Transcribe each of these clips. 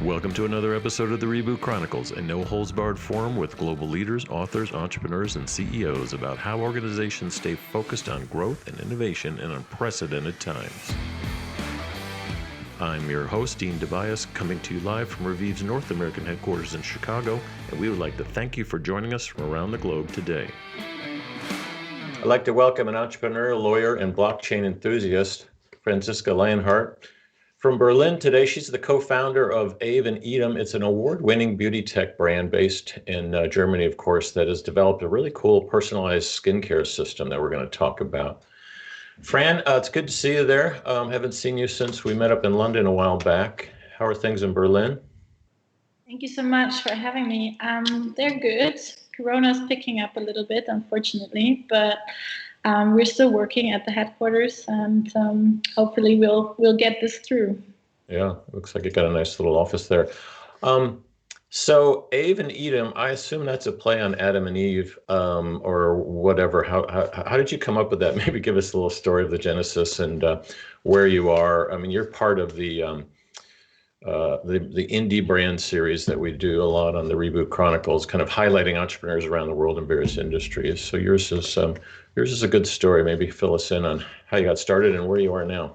Welcome to another episode of the Reboot Chronicles, a no-holds-barred forum with global leaders, authors, entrepreneurs, and CEOs about how organizations stay focused on growth and innovation in unprecedented times. I'm your host, Dean Tobias, coming to you live from Reviv's North American headquarters in Chicago, and we would like to thank you for joining us from around the globe today. I'd like to welcome an entrepreneur, lawyer, and blockchain enthusiast, Franziska Leonhardt. From Berlin today, she's the co-founder of AVE EDAM. It's an award-winning beauty tech brand based in Germany, of course, that has developed a really cool personalized skincare system that we're going to talk about. Fran, it's good to see you there. Haven't seen you since we met up in London a while back. How are things in Berlin? Thank you so much for having me. They're good. Corona's picking up a little bit, unfortunately, but we're still working at the headquarters, and hopefully we'll get this through. Yeah, looks like you got a nice little office there. So AVE and EDAM, I assume that's a play on Adam and Eve, or whatever. How did you come up with that? Maybe give us a little story of the genesis and where you are. I mean, you're part of the indie brand series that we do a lot on the Reboot Chronicles, kind of highlighting entrepreneurs around the world in various industries. So yours is a good story. Maybe fill us in on how you got started and where you are now.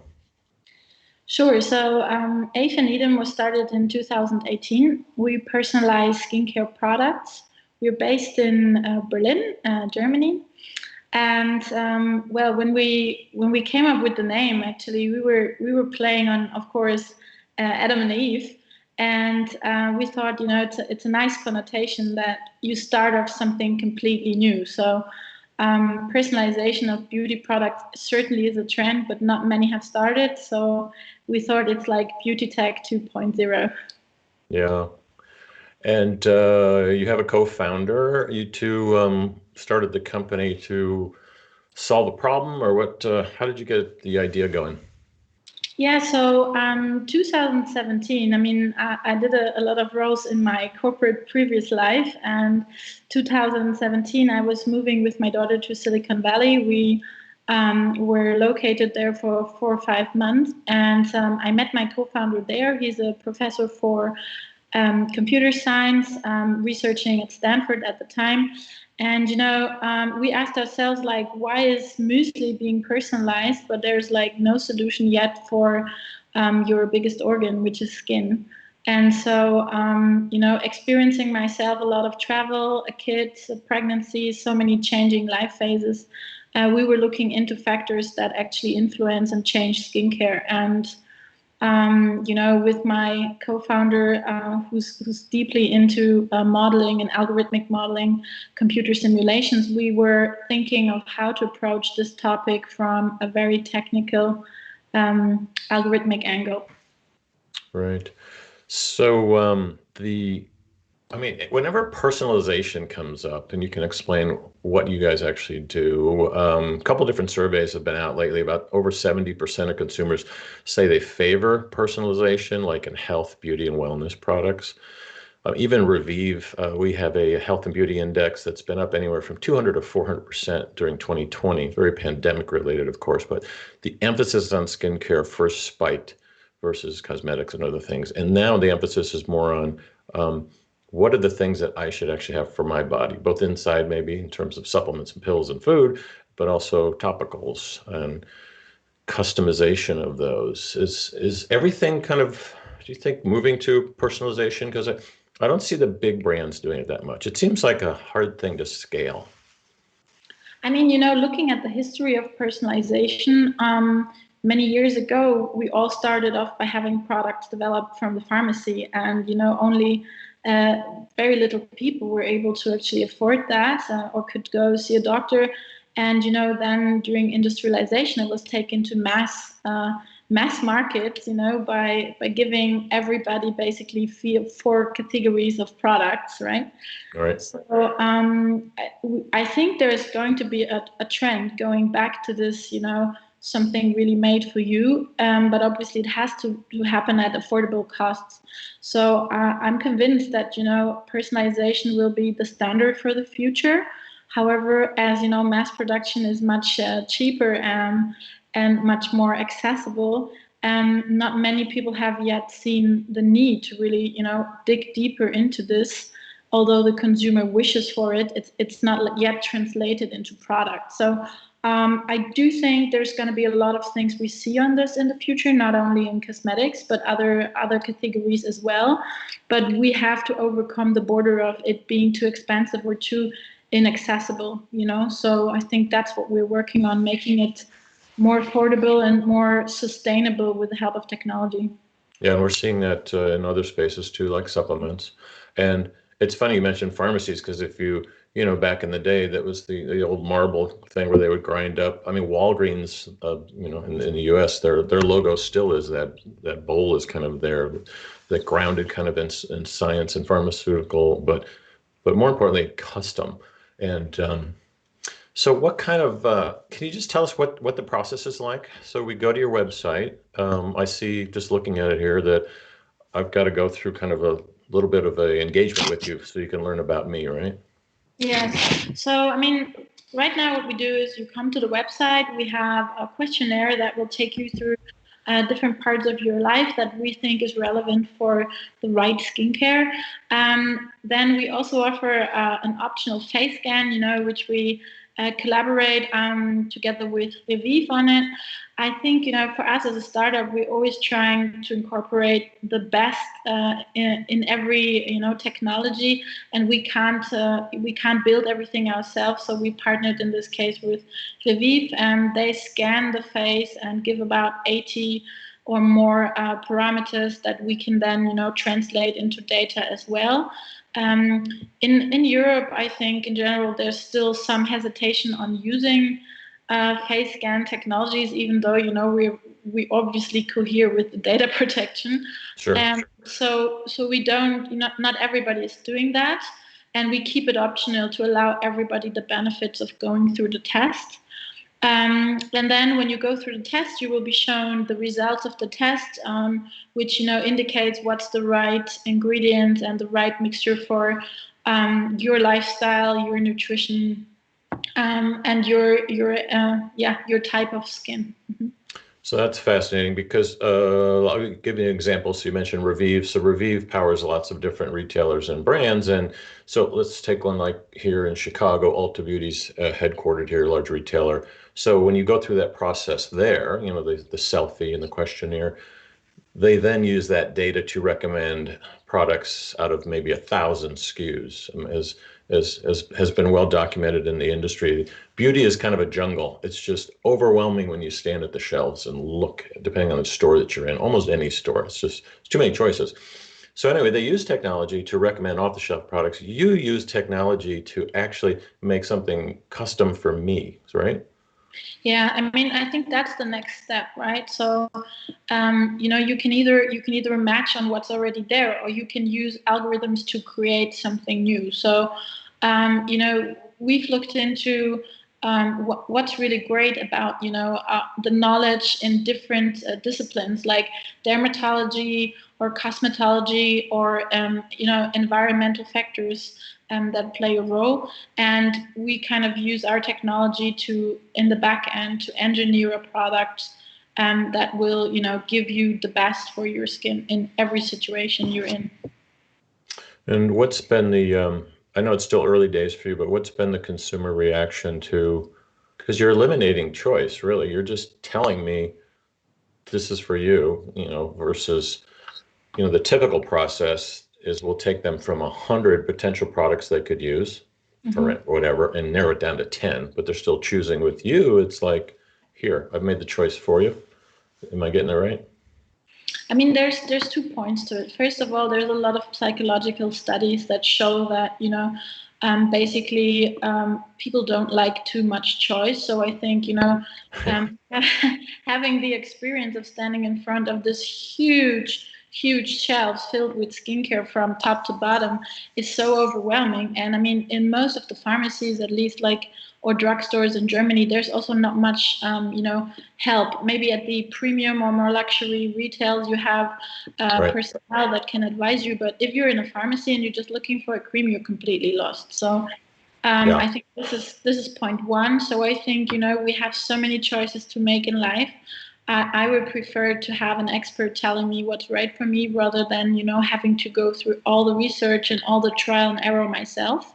Sure. So AVE and EDAM was started in 2018. We personalize skincare products. We're based in Berlin, Germany. And when we came up with the name, actually, we were playing on, of course, Adam and Eve, and we thought, it's a nice connotation that you start off something completely new. So personalization of beauty products certainly is a trend, but not many have started. So we thought it's like beauty tech 2.0. Yeah, and you have a co-founder. You two started the company to solve a problem, or what? How did you get the idea going? Yeah, so 2017, I did a lot of roles in my corporate previous life, and 2017, I was moving with my daughter to Silicon Valley. We were located there for 4 or 5 months, and I met my co-founder there. He's a professor for computer science, researching at Stanford at the time. And, we asked ourselves, why is muesli being personalized, but there's no solution yet for your biggest organ, which is skin. And so, experiencing myself a lot of travel, a kid, a pregnancy, so many changing life phases, we were looking into factors that actually influence and change skincare. And with my co-founder, who's deeply into modeling and algorithmic modeling, computer simulations, we were thinking of how to approach this topic from a very technical, algorithmic angle. Right. So whenever personalization comes up, and you can explain what you guys actually do, a couple different surveys have been out lately. About over 70% of consumers say they favor personalization, like in health, beauty, and wellness products. Even Reviv, we have a health and beauty index that's been up anywhere from 200 to 400% during 2020, very pandemic related, of course, but the emphasis on skincare first spiked versus cosmetics and other things. And now the emphasis is more on what are the things that I should actually have for my body, both inside maybe in terms of supplements and pills and food, but also topicals and customization of those. Is everything kind of, do you think, moving to personalization? Because I don't see the big brands doing it that much. It seems like a hard thing to scale. Looking at the history of personalization, many years ago, we all started off by having products developed from the pharmacy, and only very little people were able to actually afford that or could go see a doctor. And then during industrialization, it was taken to mass markets, by giving everybody basically 4 categories of products, right? All right. So I think there is going to be a trend going back to this, something really made for you, but obviously it has to happen at affordable costs. So I'm convinced that personalization will be the standard for the future. However, as mass production is much cheaper and much more accessible, Not many people have yet seen the need to really, dig deeper into this. Although the consumer wishes for it, it's not yet translated into product. So I do think there's going to be a lot of things we see on this in the future, not only in cosmetics, but other categories as well. But we have to overcome the border of it being too expensive or too inaccessible, So I think that's what we're working on, making it more affordable and more sustainable with the help of technology. Yeah, and we're seeing that in other spaces too, like supplements. And it's funny you mentioned pharmacies, because if back in the day, that was the old marble thing where they would grind up. I mean, Walgreens, in the U.S., their logo still is that bowl is kind of there, that grounded kind of in science and pharmaceutical, but more importantly, custom. And so what kind of, can you just tell us what the process is like? So we go to your website. I see, just looking at it here, that I've got to go through kind of a little bit of a engagement with you so you can learn about me, right? Yes. So, I mean, right now what we do is you come to the website. We have a questionnaire that will take you through different parts of your life that we think is relevant for the right skincare. Then we also offer an optional face scan, which we collaborate together with Revif on it. I think, for us as a startup, we're always trying to incorporate the best in every, technology, and we can't build everything ourselves. So we partnered in this case with Revif, and they scan the face and give about 80 or more parameters that we can then, translate into data as well. In Europe, I think in general, there's still some hesitation on using face scan technologies, even though, we obviously cohere with the data protection. Sure. So we don't, not everybody is doing that. And we keep it optional to allow everybody the benefits of going through the test. And then when you go through the test, you will be shown the results of the test, which indicates what's the right ingredient and the right mixture for your lifestyle, your nutrition, and your type of skin. Mm-hmm. So that's fascinating, because I'll give you an example. So you mentioned Revive. So Revive powers lots of different retailers and brands. And so let's take one like here in Chicago, Ulta Beauty's headquartered here, large retailer. So when you go through that process there, the selfie and the questionnaire, they then use that data to recommend products out of maybe 1,000 SKUs, as has been well documented in the industry. Beauty is kind of a jungle. It's just overwhelming when you stand at the shelves and look, depending on the store that you're in, almost any store. It's too many choices. So anyway, they use technology to recommend off-the-shelf products. You use technology to actually make something custom for me, right? Yeah, I mean, I think that's the next step, right? So, you can either match on what's already there, or you can use algorithms to create something new. So, we've looked into what's really great about the knowledge in different disciplines like dermatology or cosmetology or environmental factors that play a role, and we kind of use our technology to in the back end to engineer a product that will give you the best for your skin in every situation you're in. And what's been the I know it's still early days for you, but what's been the consumer reaction to, because you're eliminating choice, really. You're just telling me this is for you, versus, the typical process is we'll take them from 100 potential products they could use for whatever and narrow it down to 10, but they're still choosing. With you, it's like, here, I've made the choice for you. Am I getting it right? I mean, there's 2 points to it. First of all, there's a lot of psychological studies that show that, basically people don't like too much choice. So I think, having the experience of standing in front of this huge shelves filled with skincare from top to bottom is so overwhelming. And I mean, in most of the pharmacies, at least or drugstores in Germany, there's also not much, help. Maybe at the premium or more luxury retail, you have personnel that can advise you. But if you're in a pharmacy and you're just looking for a cream, you're completely lost. So I think this is point one. So I think, we have so many choices to make in life. I would prefer to have an expert telling me what's right for me rather than, having to go through all the research and all the trial and error myself.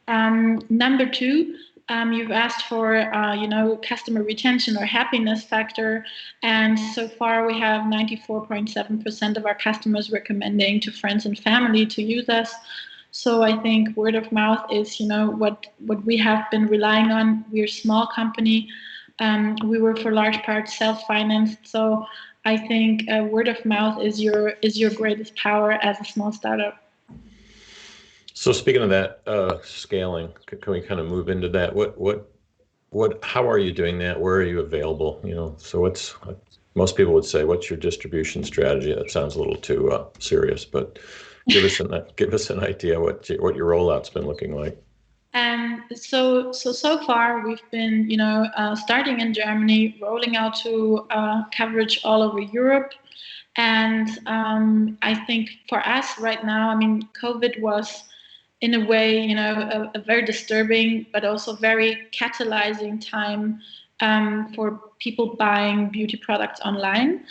Number two, you've asked for, customer retention or happiness factor. And so far we have 94.7% of our customers recommending to friends and family to use us. So I think word of mouth is, what we have been relying on. We're a small company. We were for large part self-financed. So I think word of mouth is your greatest power as a small startup. So speaking of that, scaling, can we kind of move into that? How are you doing that? Where are you available? So most people would say, what's your distribution strategy? That sounds a little too serious, but give us an idea what your rollout's been looking like. So far we've been, starting in Germany, rolling out to coverage all over Europe. And I think for us right now, COVID was in a way, a very disturbing, but also very catalyzing time for people buying beauty products online.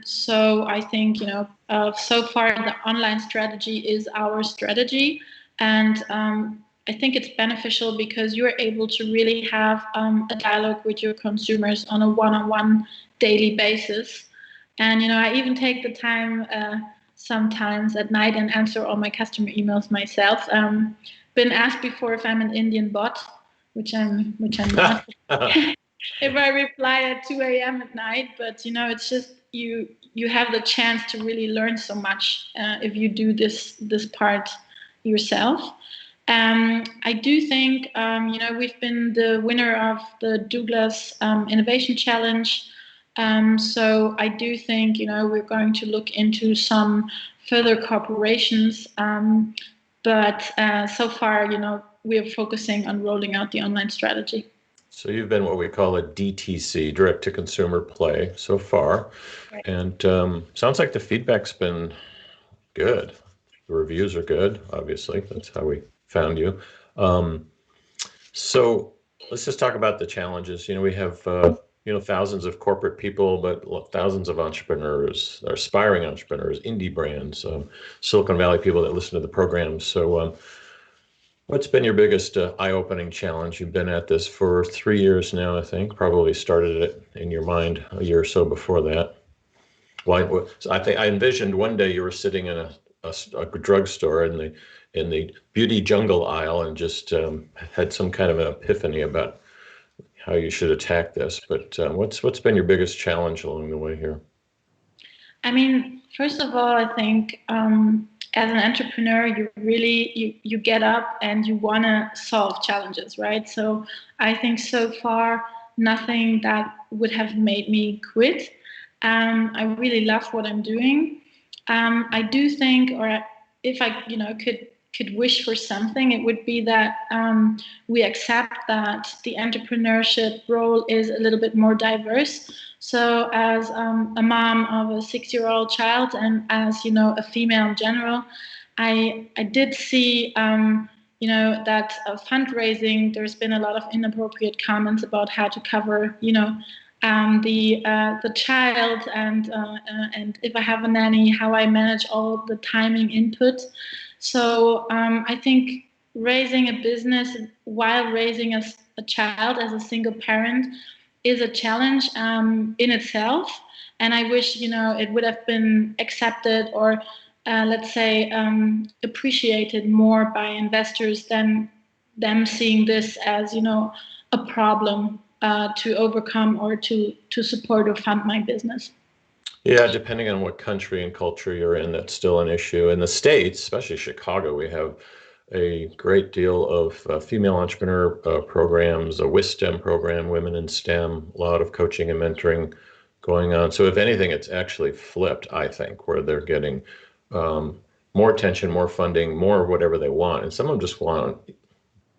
So I think, so far the online strategy is our strategy. And I think it's beneficial because you're able to really have a dialogue with your consumers on a one-on-one daily basis. And, I even take the time sometimes at night and answer all my customer emails myself. Been asked before if I'm an Indian bot, which I'm not. If I reply at 2 a.m. at night, but it's just you have the chance to really learn so much if you do this part yourself. I do think we've been the winner of the Douglas Innovation Challenge. So I do think, we're going to look into some further corporations. But so far, we're focusing on rolling out the online strategy. So you've been what we call a DTC, direct to consumer play so far. Right. And sounds like the feedback's been good. The reviews are good, obviously. That's how we found you. So let's just talk about the challenges. We have thousands of corporate people, but thousands of entrepreneurs, aspiring entrepreneurs, indie brands, Silicon Valley people that listen to the program. So what's been your biggest eye-opening challenge? You've been at this for 3 years now, I think. Probably started it in your mind a year or so before that. Well, I think I envisioned one day you were sitting in a drugstore in the beauty jungle aisle and just had some kind of an epiphany about how you should attack this. But what's been your biggest challenge along the way here? First of all, I think as an entrepreneur, you really you get up and you want to solve challenges, right? So I think so far nothing that would have made me quit. I really love what I'm doing. I do think, or if I could wish for something, it would be that we accept that the entrepreneurship role is a little bit more diverse. So as a mom of a 6-year-old child and as a female in general, I did see that fundraising, there's been a lot of inappropriate comments about how to cover the child and if I have a nanny, how I manage all the timing input. So I think raising a business while raising a child as a single parent is a challenge in itself. And I wish, it would have been accepted or let's say appreciated more by investors than them seeing this as, a problem to overcome or to support or fund my business. Yeah, depending on what country and culture you're in, that's still an issue. In the States, especially Chicago, we have a great deal of female entrepreneur programs, a WISTEM program, Women in STEM, a lot of coaching and mentoring going on. So if anything, it's actually flipped, I think, where they're getting more attention, more funding, more whatever they want. And some of them just want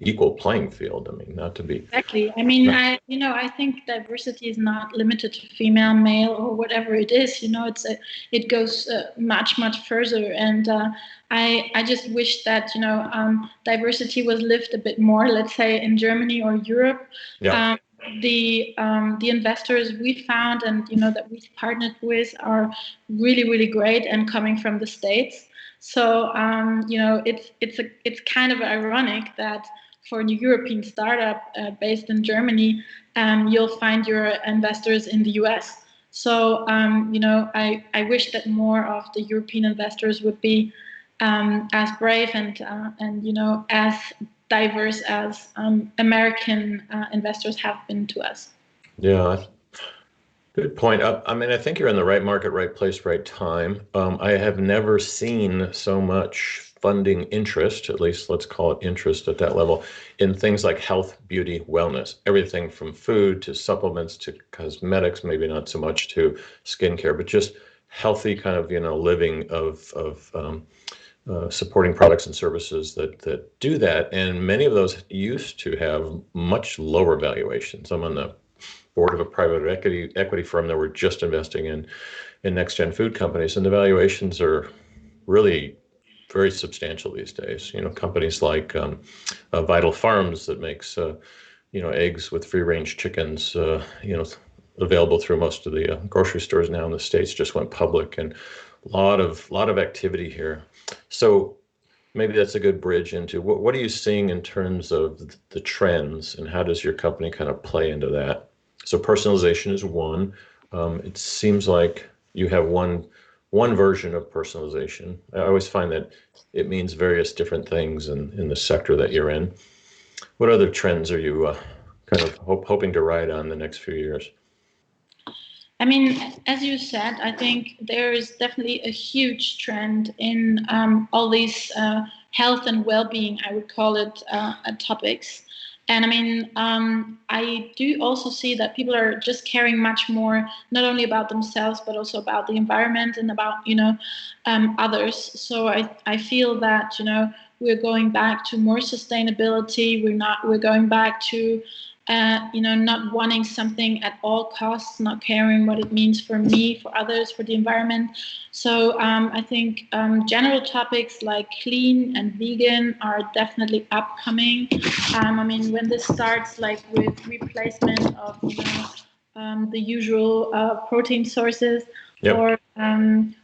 equal playing field. Not to be exactly. I think diversity is not limited to female, male, or whatever it is. It goes much further. And I just wish that diversity was lived a bit more. Let's say in Germany or Europe. Yeah. the investors we found and that we've partnered with are really, really great and coming from the States. So it's kind of ironic that for a European startup based in Germany, you'll find your investors in the US. So I wish that more of the European investors would be as brave and as diverse as American investors have been to us. Yeah, good point. I mean, I think you're in the right market, right place, right time. I have never seen so much funding interest, at least let's call it interest at that level, in things like health, beauty, wellness, everything from food to supplements to cosmetics, maybe not so much to skincare, but just healthy kind of, living of supporting products and services that do that. And many of those used to have much lower valuations. I'm on the board of a private equity firm that we're just investing in next gen food companies, and the valuations are really very substantial these days. Companies like Vital Farms that makes eggs with free range chickens, available through most of the grocery stores now in the States, just went public, and a lot of activity here. So maybe that's a good bridge into what are you seeing in terms of the trends, and how does your company kind of play into that? So personalization is one. It seems like you have one version of personalization. I always find that it means various different things in the sector that you're in. What other trends are you kind of hoping to ride on the next few years? I mean, as you said, I think there is definitely a huge trend in all these health and well-being, I would call it, topics. And I mean, I do also see that people are just caring much more, not only about themselves, but also about the environment and about, others. So I feel that, we're going back to more sustainability. We're going back to not wanting something at all costs, not caring what it means for me, for others, for the environment. So I think general topics like clean and vegan are definitely upcoming. I mean, when this starts like with replacement of the usual protein sources, Yep. or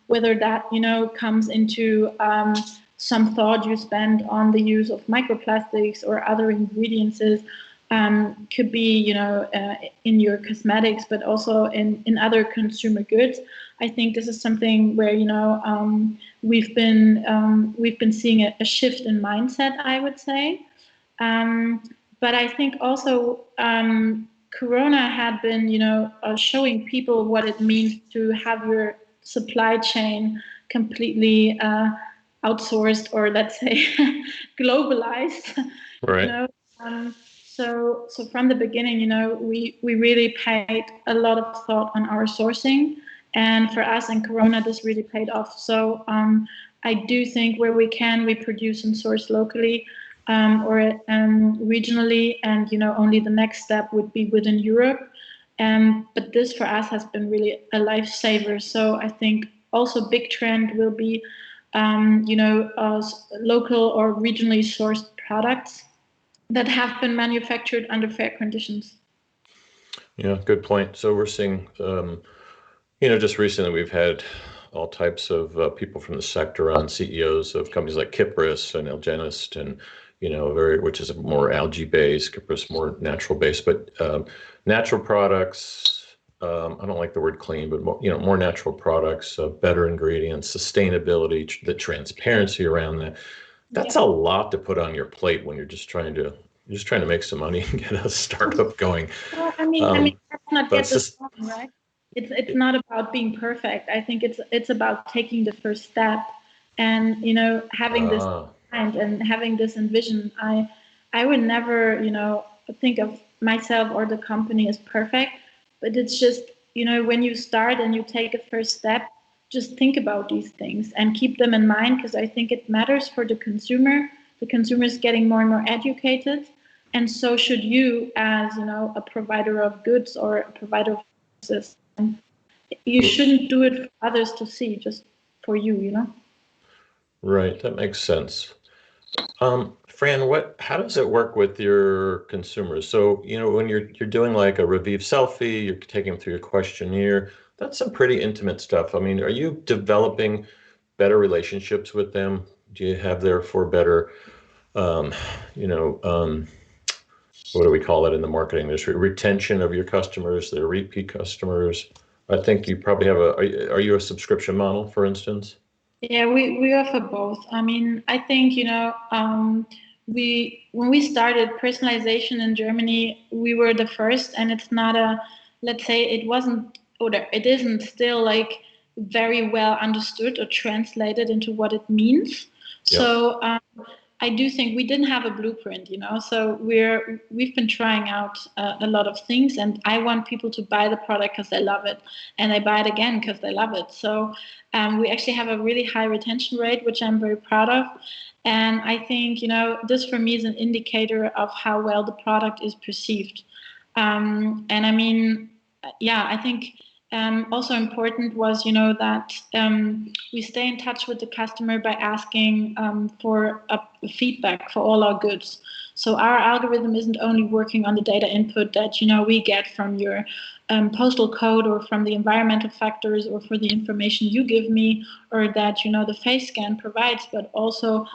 whether that comes into some thought you spend on the use of microplastics or other ingredients. Could be, in your cosmetics, but also in other consumer goods. I think this is something where, we've been seeing a shift in mindset, I would say. But I think also Corona had been, showing people what it means to have your supply chain completely outsourced, or let's say globalized. Right. So from the beginning, we really paid a lot of thought on our sourcing, and for us in Corona, this really paid off. So I do think where we can, we produce and source locally or regionally, and only the next step would be within Europe. But this for us has been really a lifesaver. So I think also big trend will be local or regionally sourced products that have been manufactured under fair conditions. Yeah, good point. So we're seeing, just recently we've had all types of people from the sector on, CEOs of companies like Kypris and Algenist, and which is a more algae-based, Kypris more natural-based, but natural products. I don't like the word clean, but more natural products, better ingredients, sustainability, the transparency around that. That's a lot to put on your plate when you're just trying to make some money and get a startup going. Well, I mean, let's not get this wrong, right? It's not about being perfect. I think it's about taking the first step, and having this mind and having this envision. I would never think of myself or the company as perfect, but it's just when you start and you take a first step, just think about these things and keep them in mind, because I think it matters for the consumer. The consumer is getting more and more educated, and so should you, as a provider of goods or a provider of services. You shouldn't do it for others to see, just for you. Right, that makes sense. Fran, how does it work with your consumers? So, when you're doing like a Revive selfie, you're taking them through your questionnaire, that's some pretty intimate stuff. I mean, are you developing better relationships with them? Do you have therefore better, um, you know, um, what do we call it in the marketing industry? Retention of your customers, their repeat customers. I think you probably have are you a subscription model, for instance? Yeah, we offer both. I mean, I think, when we started personalization in Germany, we were the first, and it's not let's say it wasn't, it isn't still like very well understood or translated into what it means. Yep. So I do think we didn't have a blueprint, so we've been trying out a lot of things, and I want people to buy the product because they love it, and they buy it again because they love it. So we actually have a really high retention rate, which I'm very proud of. And I think, this for me is an indicator of how well the product is perceived. And I mean, yeah, I think also important was, that we stay in touch with the customer by asking for a feedback for all our goods. So our algorithm isn't only working on the data input that, we get from your postal code or from the environmental factors or for the information you give me or that, the face scan provides, but also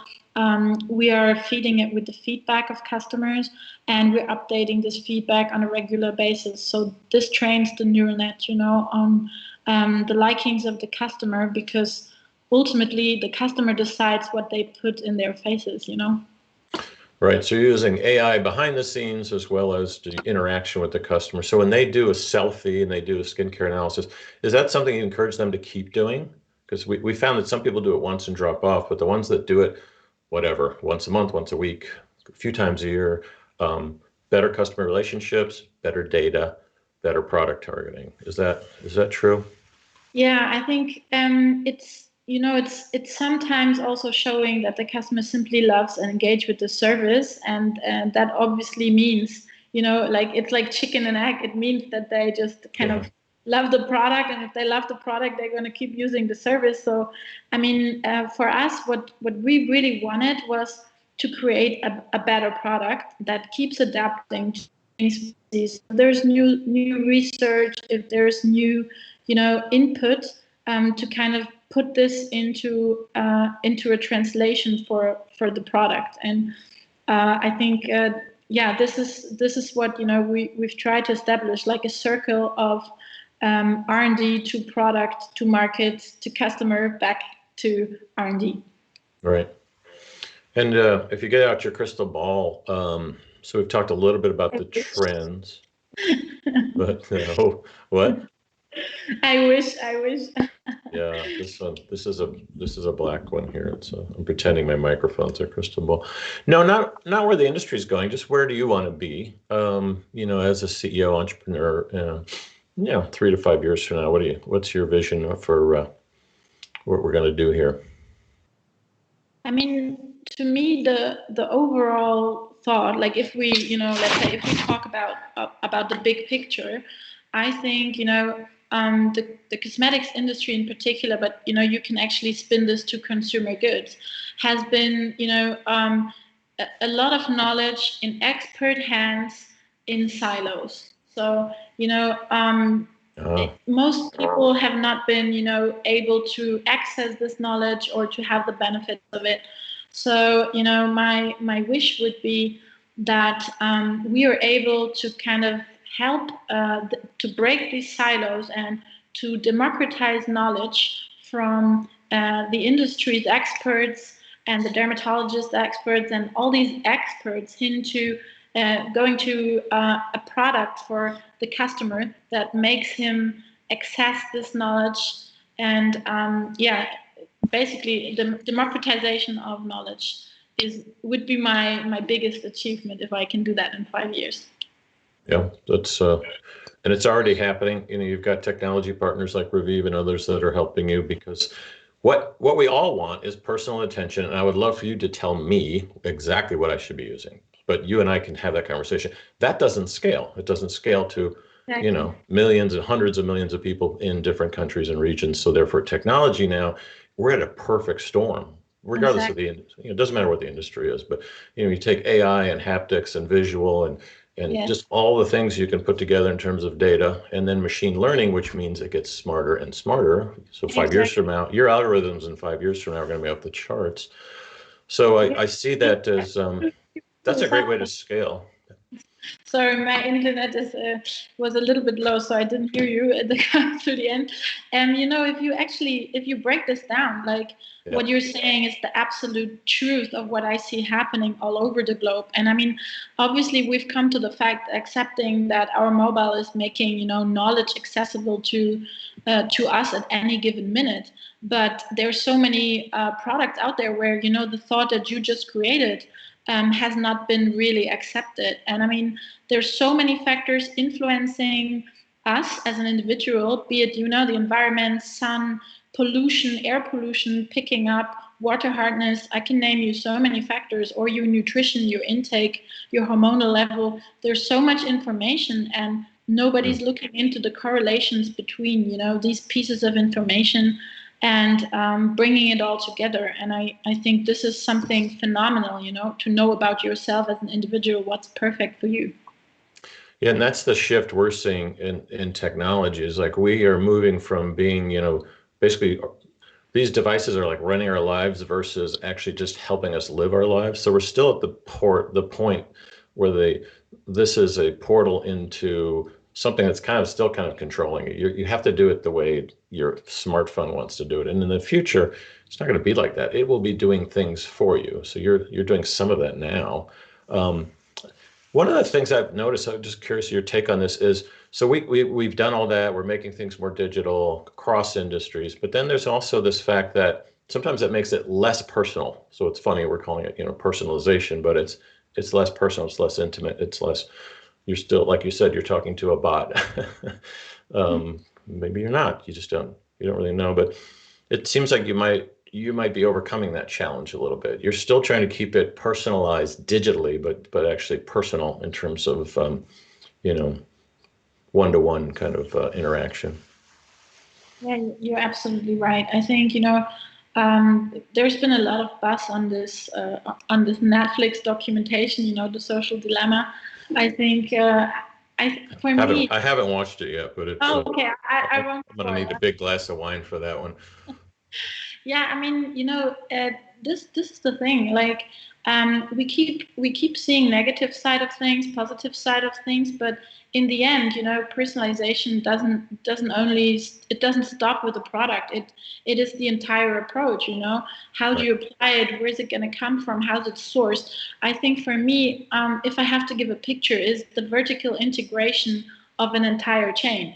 we are feeding it with the feedback of customers, and we're updating this feedback on a regular basis. So this trains the neural net, on the likings of the customer, because ultimately the customer decides what they put in their faces, Right. So you're using AI behind the scenes as well as the interaction with the customer. So when they do a selfie and they do a skincare analysis, is that something you encourage them to keep doing? Because we found that some people do it once and drop off, but the ones that do it, whatever, once a month, once a week, a few times a year, better customer relationships, better data, better product targeting. Is that true? Yeah, I think it's sometimes also showing that the customer simply loves and engage with the service, and that obviously means, like it's like chicken and egg. It means that they just kind of love the product, and if they love the product, they're going to keep using the service. So, I mean, for us, what we really wanted was to create a better product that keeps adapting to things. If there's new research, if there's new input, to kind of put this into a translation for the product. And I think this is what we've tried to establish, like a circle of R&D to product to market to customer back to R&D. Right. And if you get out your crystal ball, so we've talked a little bit about the trends, but what? I wish. Yeah, this is a black one here. I'm pretending my microphone's a crystal ball. No, not where the industry is going. Just where do you want to be? As a CEO entrepreneur, 3 to 5 years from now, what's your vision for what we're going to do here? I mean, to me, the overall thought, like if we, let's say if we talk about the big picture, I think, the cosmetics industry in particular, but, you can actually spin this to consumer goods, has been, a lot of knowledge in expert hands in silos. So, most people have not been, able to access this knowledge or to have the benefits of it. So, my wish would be that we are able to kind of help to break these silos and to democratize knowledge from the industry's experts and the dermatologist experts and all these experts into going to a product for the customer that makes him access this knowledge. And basically the democratization of knowledge would be my biggest achievement if I can do that in 5 years. Yeah, that's and it's already happening. You've got technology partners like Revive and others that are helping you, because what we all want is personal attention. And I would love for you to tell me exactly what I should be using. But you and I can have that conversation. That doesn't scale. It doesn't scale to, millions and hundreds of millions of people in different countries and regions. So therefore, technology now, we're at a perfect storm regardless of Exactly. the industry. It doesn't matter what the industry is, but you take AI and haptics and visual and Yes. just all the things you can put together in terms of data, and then machine learning, which means it gets smarter and smarter. So 5 years Exactly. from now, your algorithms in 5 years from now are going to be off the charts. So I see that as that's a great way to scale. Sorry, my internet was a little bit low, so I didn't hear you at the to the end. And if you break this down, like Yeah. what you're saying is the absolute truth of what I see happening all over the globe. And I mean, obviously, we've come to the fact accepting that our mobile is making knowledge accessible to us at any given minute. But there's so many products out there where the thought that you just created has not been really accepted. And I mean, there's so many factors influencing us as an individual, be it, the environment, sun, pollution, air pollution, picking up, water hardness. I can name you so many factors, or your nutrition, your intake, your hormonal level. There's so much information, and nobody's looking into the correlations between, these pieces of information and bringing it all together. And I think this is something phenomenal, to know about yourself as an individual, what's perfect for you. Yeah, and that's the shift we're seeing in technology is like we are moving from being, basically these devices are like running our lives versus actually just helping us live our lives. So we're still at the point where this is a portal into something that's still kind of controlling you. You have to do it the way your smartphone wants to do it. And in the future, it's not going to be like that. It will be doing things for you. So you're doing some of that now. One of the things I've noticed, I'm just curious your take on this is, so we've done all that. We're making things more digital across industries, but then there's also this fact that sometimes that makes it less personal. So it's funny, we're calling it, personalization, but it's less personal, it's less intimate, it's less, you're still, like you said, you're talking to a bot. Maybe you're not, you don't really know, but it seems like you might be overcoming that challenge a little bit. You're still trying to keep it personalized digitally, but actually personal in terms of one-to-one kind of interaction. Yeah, you're absolutely right. I think there's been a lot of buzz on this Netflix documentation, The Social Dilemma. I think for me. I haven't watched it yet, but it's. Oh, okay. I won't I'm gonna spoil need a it. big glass of wine for that one. Yeah, I mean, this is the thing. Like, we keep seeing negative side of things, positive side of things, but in the end, personalization doesn't stop with the product. It is the entire approach. How do you apply it? Where is it going to come from? How's it sourced? I think for me, if I have to give a picture, is the vertical integration of an entire chain.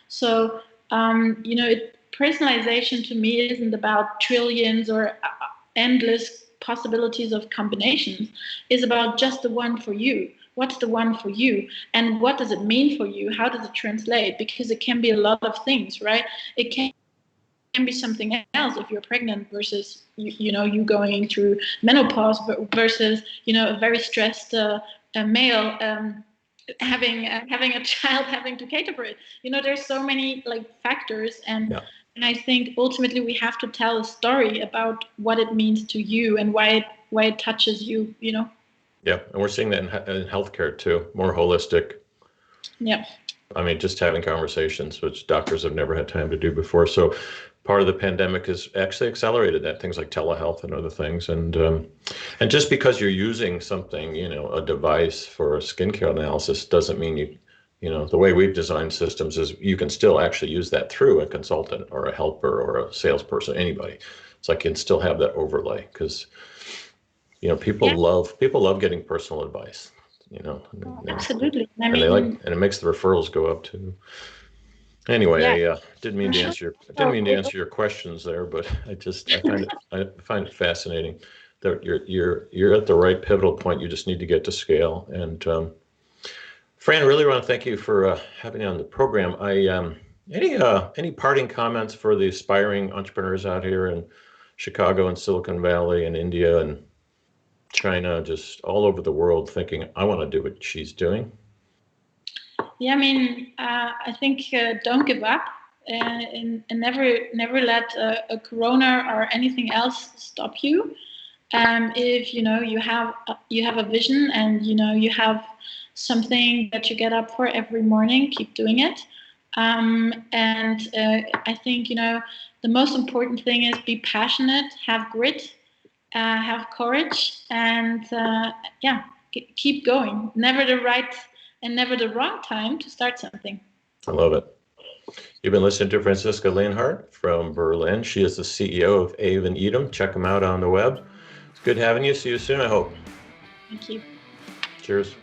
So personalization to me isn't about trillions or endless possibilities of combinations. It's about just the one for you. What's the one for you? And what does it mean for you? How does it translate? Because it can be a lot of things, right? It can be something else if you're pregnant versus you going through menopause versus a very stressed male having a child, having to cater for it. There's so many factors, and I think ultimately we have to tell a story about what it means to you and why it touches you. Yeah, and we're seeing that in healthcare too, more holistic. Yeah. I mean, just having conversations, which doctors have never had time to do before. So part of the pandemic has actually accelerated that, things like telehealth and other things. And just because you're using something, a device for a skincare analysis doesn't mean the way we've designed systems is you can still actually use that through a consultant or a helper or a salesperson, anybody. It's like you can still have that overlay because, people love getting personal advice. Absolutely. And it makes the referrals go up too. Anyway, Yeah. I didn't mean to answer your questions there, but I find it fascinating that you're at the right pivotal point. You just need to get to scale. And Fran, I really want to thank you for having me on the program. Any parting comments for the aspiring entrepreneurs out here in Chicago and Silicon Valley and India and China, just all over the world, thinking I want to do what she's doing? Yeah, I mean, I think don't give up. and never let a corona or anything else stop you. If you have a vision, and you have something that you get up for every morning, keep doing it. And I think the most important thing is be passionate, have grit, have courage, and keep going. Never the right and never the wrong time to start something. I love it. You've been listening to Franziska Leonhardt from Berlin. She is the CEO of AVE EDAM. Check them out on the web. It's good having you. See you soon, I hope. Thank you. Cheers.